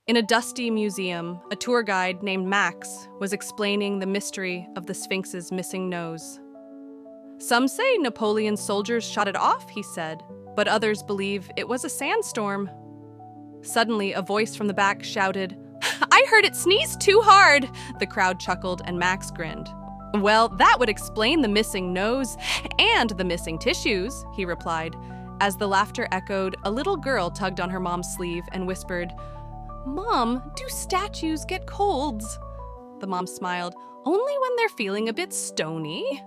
In a dusty museum, a tour guide named Max was explaining the mystery of the Sphinx's missing nose. Some say Napoleon's soldiers shot it off, he said, but others believe it was a sandstorm. Suddenly, a voice from the back shouted, "I heard it sneeze too hard!" The crowd chuckled and Max grinned. "Well, that would explain the missing nose and the missing tissues," he replied. As the laughter echoed, a little girl tugged on her mom's sleeve and whispered, "Mom, do statues get colds?" The mom smiled, "Only when they're feeling a bit stony."